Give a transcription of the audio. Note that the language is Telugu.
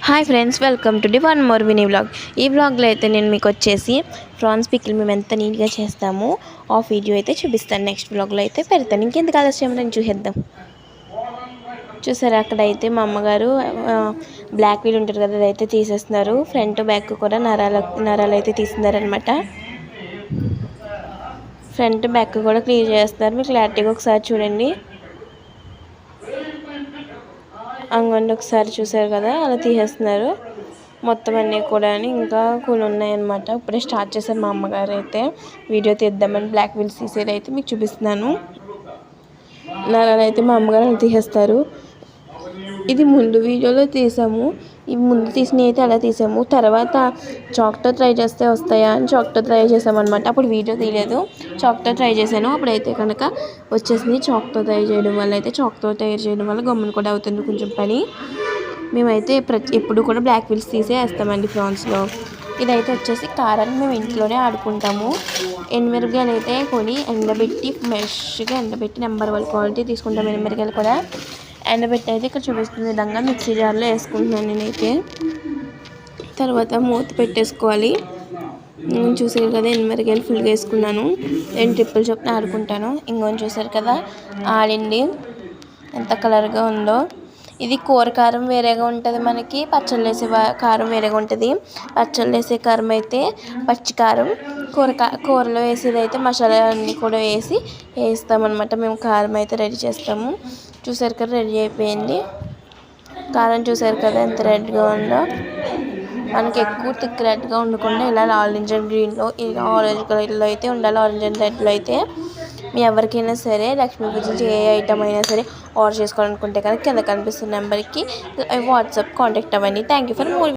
Hi friends, welcome to the one more mini vlog. ఈ వ్లాగ్లో అయితే నేను మీకు వచ్చేసి ప్రాన్స్ పికిల్ మేము ఎంత నీట్గా చేస్తామో ఆ వీడియో అయితే చూపిస్తాను. నెక్స్ట్ వ్లాగ్లో అయితే పెడతాను. ఇంకెందుకు ఆలస్యం నేను చూసేద్దాం. చూసారు అక్కడైతే మా అమ్మగారు బ్లాక్ వీల్ ఉంటుంది కదా, అదైతే తీసేస్తున్నారు. ఫ్రంట్ బ్యాక్ కూడా నరాలు అయితే తీస్తున్నారనమాట. ఫ్రంట్ బ్యాక్ కూడా క్లియర్ చేస్తున్నారు. మీరు క్లారిటీగా ఒకసారి చూడండి. అంగండి ఒకసారి చూసారు కదా, అలా తీసేస్తున్నారు. మొత్తం అన్నీ కూడా ఇంకా కొన్ని ఉన్నాయన్నమాట. ఇప్పుడే స్టార్ట్ చేశారు మా అమ్మగారు అయితే వీడియో తీద్దామని. బ్లాక్ వీల్స్ తీసేది అయితే మీకు చూపిస్తున్నాను. నరాలు అయితే మా అమ్మగారు అలా తీసేస్తారు. ఇది ముందు వీడియోలో తీసాము. ఈ ముందు తీసినవి అయితే అలా తీసాము. తర్వాత చాక్తో ట్రై చేస్తే వస్తాయా అని చాక్తో ట్రై చేసామన్నమాట. అప్పుడు వీడియో తీయలేదు, చాక్తో ట్రై చేశాను. అప్పుడైతే కనుక వచ్చేసింది. చాక్తో ట్రై చేయడం వల్ల అయితే చాక్తో తయారు చేయడం వల్ల గమ్మున కూడా అవుతుంది కొంచెం పని. మేమైతే ఎప్పుడు కూడా బ్లాక్ వీల్స్ తీసే వేస్తామండి ప్రాన్స్లో. ఇదైతే వచ్చేసి కారాన్ని మేము ఇంట్లోనే ఆడుకుంటాము. ఎండుమిరపకాయలు అయితే కొని ఎండబెట్టి ఫ్రెష్గా ఎండబెట్టి నెంబర్ 1 క్వాలిటీ తీసుకుంటాం. ఎండుమిరపకాయలు కూడా ఎండబెట్టి అయితే ఇక్కడ చూపిస్తున్న విధంగా మిక్సీ జార్లో వేసుకుంటున్నాను నేనైతే. తర్వాత మూత పెట్టేసుకోవాలి. చూసారు కదా, ఎండుమిరపకాయలు ఫుల్గా వేసుకున్నాను. 2 ట్రిప్పులు చొప్పున ఆడుకుంటాను. ఇంకొని చూసారు కదా, ఆడింది ఎంత కలర్గా ఉందో. ఇది కూర కారం వేరేగా ఉంటుంది, మనకి పచ్చళ్ళు వేసే కారం వేరేగా ఉంటుంది. పచ్చళ్ళు వేసే కారం అయితే పచ్చి కారం, కూరలో వేసేది అయితే మసాలా అన్నీ కూడా వేస్తామన్నమాట. మేము కారం అయితే రెడీ చేస్తాము. చూసారు కదా, రెడీ అయిపోయింది. కారం చూసారు కదా ఎంత రెడ్గా ఉందో. మనకి ఎక్కువ థిక్ రెడ్గా ఉండకుండా ఇలా ఆరెంజ్ అండ్ గ్రీన్లో, ఇలా ఆరెంజ్ కలర్లో అయితే ఉండాలి. ఆరెంజ్ అండ్ రెడ్లో అయితే మీ ఎవరికైనా సరే లక్ష్మీ పూజ ఏ ఐటమ్ అయినా సరే ఆర్డర్ చేసుకోవాలనుకుంటే కనుక కింద కనిపిస్తున్న నెంబర్కి వాట్సాప్ కాంటాక్ట్ అవ్వండి. Thank you for more.